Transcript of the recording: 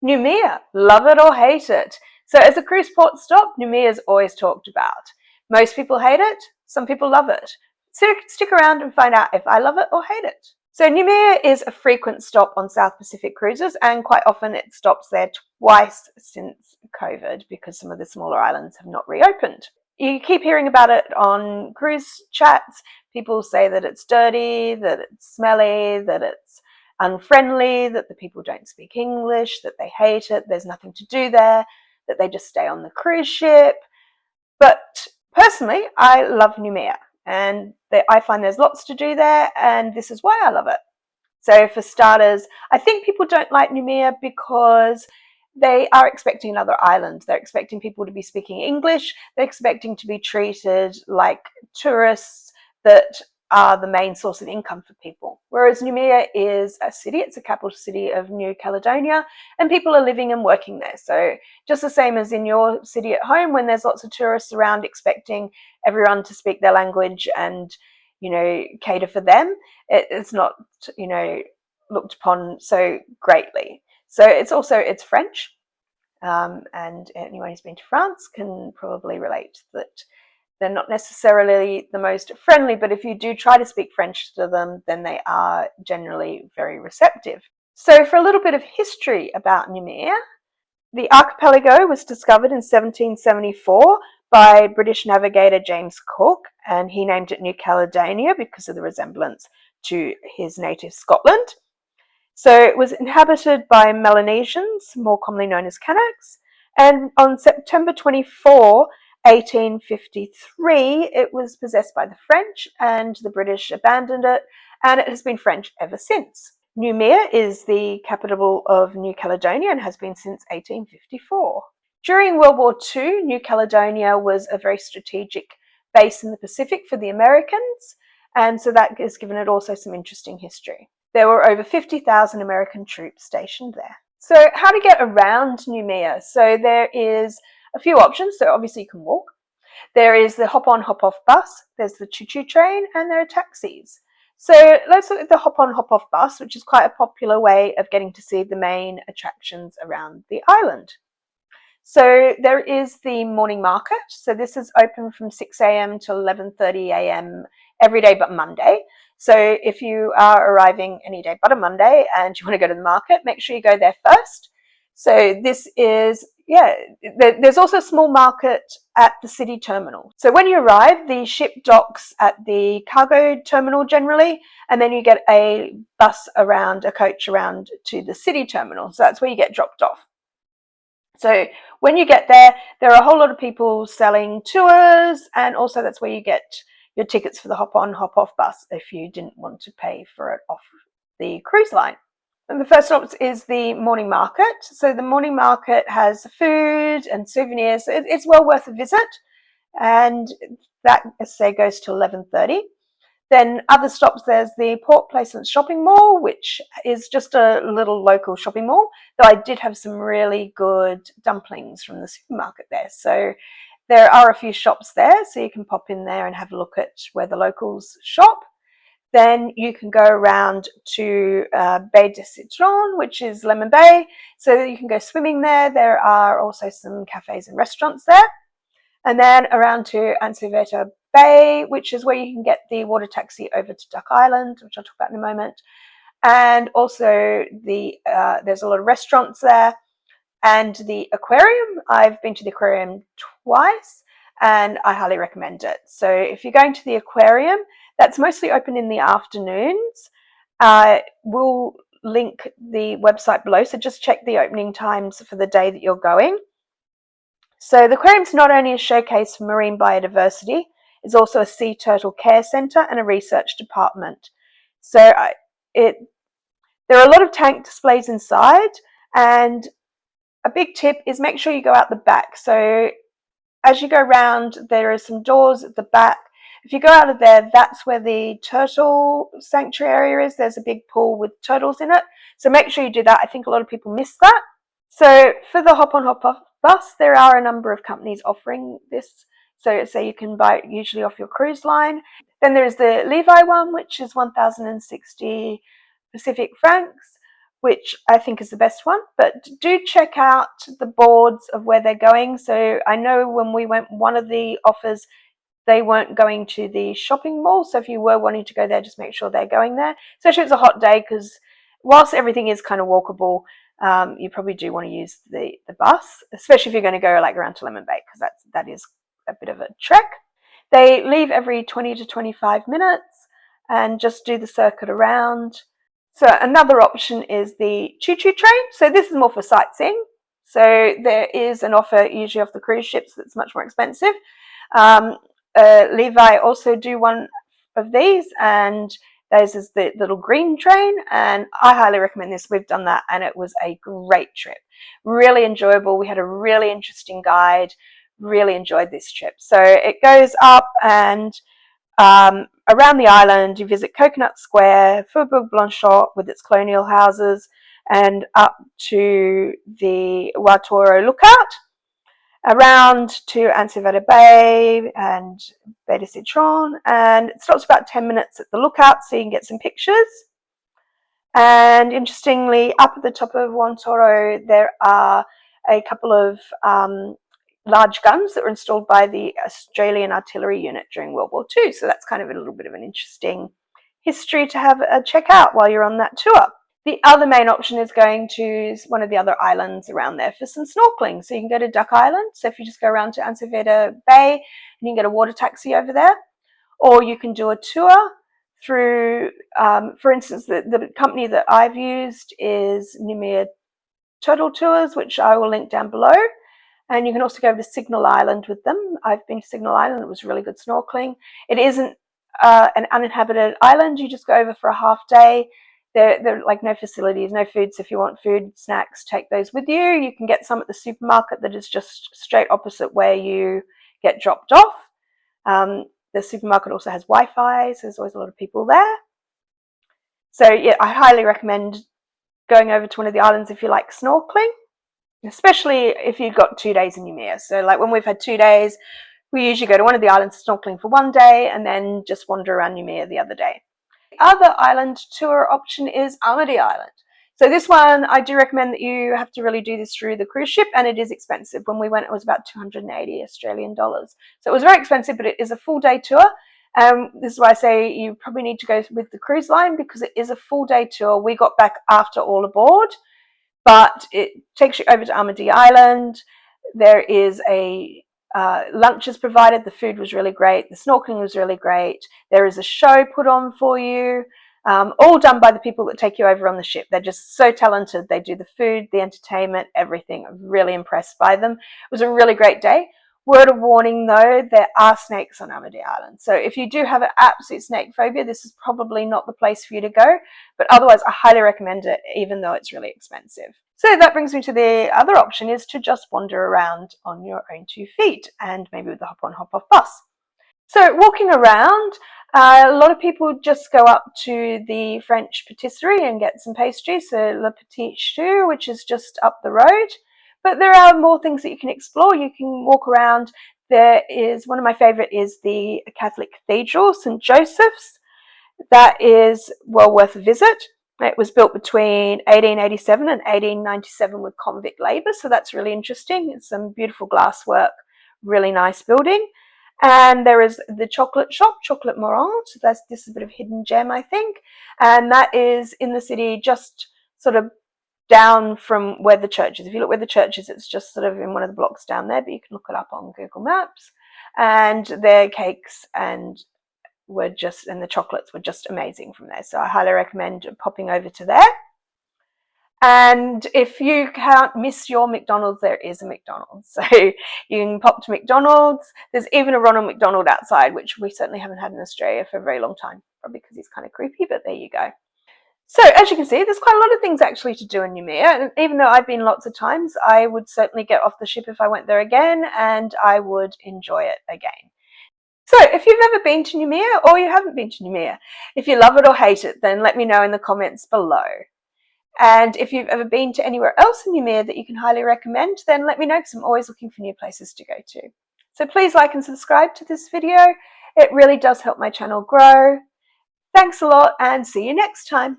Noumea, love it or hate it. So as a cruise port stop, Noumea is always talked about. Most people hate it, some people love it. So stick around and find out if I love it or hate it. So Noumea is a frequent stop on South Pacific cruises, and quite often it stops there twice since COVID because some of the smaller islands have not reopened. You keep hearing about it on cruise chats. People say that it's dirty, that it's smelly, that it's unfriendly, that the people don't speak English, that they hate it, there's nothing to do there, that they just stay on the cruise ship. But personally, I love Noumea, and I find there's lots to do there, and this is why I love it. So for starters, I think people don't like Noumea because they are expecting another island. They're expecting people to be speaking English. They're expecting to be treated like tourists that are the main source of income for people. Whereas Noumea is a city, it's a capital city of New Caledonia, and people are living and working there. So just the same as in your city at home, when there's lots of tourists around expecting everyone to speak their language and, cater for them, it's not, looked upon so greatly. So it's French, and anyone who's been to France can probably relate that they're not necessarily the most friendly, but if you do try to speak French to them, then they are generally very receptive. So for a little bit of history about Noumea, the archipelago was discovered in 1774 by British navigator James Cook, and he named it New Caledonia because of the resemblance to his native Scotland. So it was inhabited by Melanesians, more commonly known as Kanaks, and on September 24, 1853, it was possessed by the French, and the British abandoned it, and it has been French ever since. Noumea is the capital of New Caledonia and has been since 1854. During World War II, New Caledonia was a very strategic base in the Pacific for the Americans, and so that has given it also some interesting history. There were over 50,000 American troops stationed there. So how to get around Noumea? So there is a few options. So obviously you can walk. There is the hop-on, hop-off bus. There's the choo-choo train, and there are taxis. So let's look at the hop-on, hop-off bus, which is quite a popular way of getting to see the main attractions around the island. So there is the morning market. So this is open from 6 a.m. to 11:30 a.m. every day but Monday. So if you are arriving any day but a Monday and you want to go to the market, make sure you go there first. So this is, there's also a small market at the city terminal. So when you arrive, the ship docks at the cargo terminal generally, and then you get a coach around to the city terminal. So that's where you get dropped off. So when you get there, there are a whole lot of people selling tours, and also that's where you get your tickets for the hop-on, hop-off bus if you didn't want to pay for it off the cruise line. And the first stop is the morning market. So the morning market has food and souvenirs. It's well worth a visit, and that, as I say, goes to 11:30. Then other stops, there's the Port Placement Shopping Mall, which is just a little local shopping mall, though I did have some really good dumplings from the supermarket there. So there are a few shops there, so you can pop in there and have a look at where the locals shop. Then you can go around to Baie de Citron, which is Lemon Bay, so you can go swimming there. There are also some cafes and restaurants there. And then around to Anciveta Bay, which is where you can get the water taxi over to Duck Island, which I'll talk about in a moment. And also there's a lot of restaurants there. And the aquarium, I've been to the aquarium twice, and I highly recommend it. So if you're going to the aquarium, that's mostly open in the afternoons. We'll link the website below, so just check the opening times for the day that you're going. So the aquarium's not only a showcase for marine biodiversity, it's also a sea turtle care centre and a research department. So there are a lot of tank displays inside, and a big tip is make sure you go out the back. So as you go around, there are some doors at the back. If you go out of there, that's where the turtle sanctuary area is. There's a big pool with turtles in it. So make sure you do that. I think a lot of people miss that. So for the hop-on, hop-off bus, there are a number of companies offering this. So you can buy it usually off your cruise line. Then there is the Levi one, which is 1,060 Pacific francs. which I think is the best one. But do check out the boards of where they're going. So I know when we went, one of the offers, they weren't going to the shopping mall. So if you were wanting to go there, just make sure they're going there, especially if it's a hot day, because whilst everything is kind of walkable, you probably do want to use the bus, especially if you're going to go like around to Lemon Bay, because that is a bit of a trek. They leave every 20 to 25 minutes and just do the circuit around. So another option is the choo-choo train. So this is more for sightseeing. So there is an offer usually off the cruise ships that's much more expensive. Levi also do one of these, and there's is the little green train, and I highly recommend this. We've done that and it was a great trip. Really enjoyable. We had a really interesting guide. Really enjoyed this trip. So it goes up and around the island. You visit Coconut Square, Faubourg Blanchot with its colonial houses, and up to the Watoro Lookout, around to Ansevada Bay and Baie de Citron, and it stops about 10 minutes at the lookout so you can get some pictures. And interestingly, up at the top of Watoro, there are a couple of large guns that were installed by the Australian Artillery Unit during World War II. So that's kind of a little bit of an interesting history to have a check out while you're on that tour. The other main option is going to one of the other islands around there for some snorkeling. So you can go to Duck Island. So if you just go around to Ansevada Bay, and you can get a water taxi over there, or you can do a tour through, for instance, the company that I've used is Noumea Turtle Tours, which I will link down below. And you can also go to Signal Island with them. I've been to Signal Island. It was really good snorkeling. It isn't an uninhabited island. You just go over for a half day. There are like no facilities, no food. So if you want food, snacks, take those with you. You can get some at the supermarket that is just straight opposite where you get dropped off. The supermarket also has Wi-Fi, so there's always a lot of people there. So yeah, I highly recommend going over to one of the islands if you like snorkeling, especially if you've got 2 days in Noumea. So like when we've had 2 days, we usually go to one of the islands snorkeling for one day and then just wander around Noumea the other day. The other island tour option is Amity Island. So this one, I do recommend that you have to really do this through the cruise ship, and it is expensive. When we went, it was about 280 Australian dollars. So it was very expensive, but it is a full day tour. This is why I say you probably need to go with the cruise line, because it is a full day tour. We got back after all aboard, but it takes you over to Amity Island. There is a lunch is provided. The food was really great. The snorkeling was really great. There is a show put on for you, all done by the people that take you over on the ship. They're just so talented. They do the food, the entertainment, everything. I'm really impressed by them. It was a really great day. Word of warning though, there are snakes on Amity Island. So if you do have an absolute snake phobia, this is probably not the place for you to go. But otherwise, I highly recommend it, even though it's really expensive. So that brings me to the other option, is to just wander around on your own 2 feet, and maybe with the hop-on, hop-off bus. So walking around, a lot of people just go up to the French patisserie and get some pastries, so Le Petit Choux, which is just up the road. But there are more things that you can explore. You can walk around. There is, one of my favorite is the Catholic Cathedral, St. Joseph's. That is well worth a visit. It was built between 1887 and 1897 with convict labour, so that's really interesting. It's some beautiful glasswork, really nice building. And there is the chocolate shop, Chocolat Morant. This is a bit of hidden gem, I think. And that is in the city, just sort of down from where the church is. If you look where the church is, it's just sort of in one of the blocks down there, but you can look it up on Google Maps. And their cakes and the chocolates were just amazing from there. So I highly recommend popping over to there. And if you can't miss your McDonald's, there is a McDonald's. So you can pop to McDonald's. There's even a Ronald McDonald outside, which we certainly haven't had in Australia for a very long time, probably because he's kind of creepy, but there you go. So as you can see, there's quite a lot of things actually to do in Noumea. And even though I've been lots of times, I would certainly get off the ship if I went there again, and I would enjoy it again. So if you've ever been to Noumea, or you haven't been to Noumea, if you love it or hate it, then let me know in the comments below. And if you've ever been to anywhere else in Noumea that you can highly recommend, then let me know, because I'm always looking for new places to go to. So please like and subscribe to this video. It really does help my channel grow. Thanks a lot, and see you next time.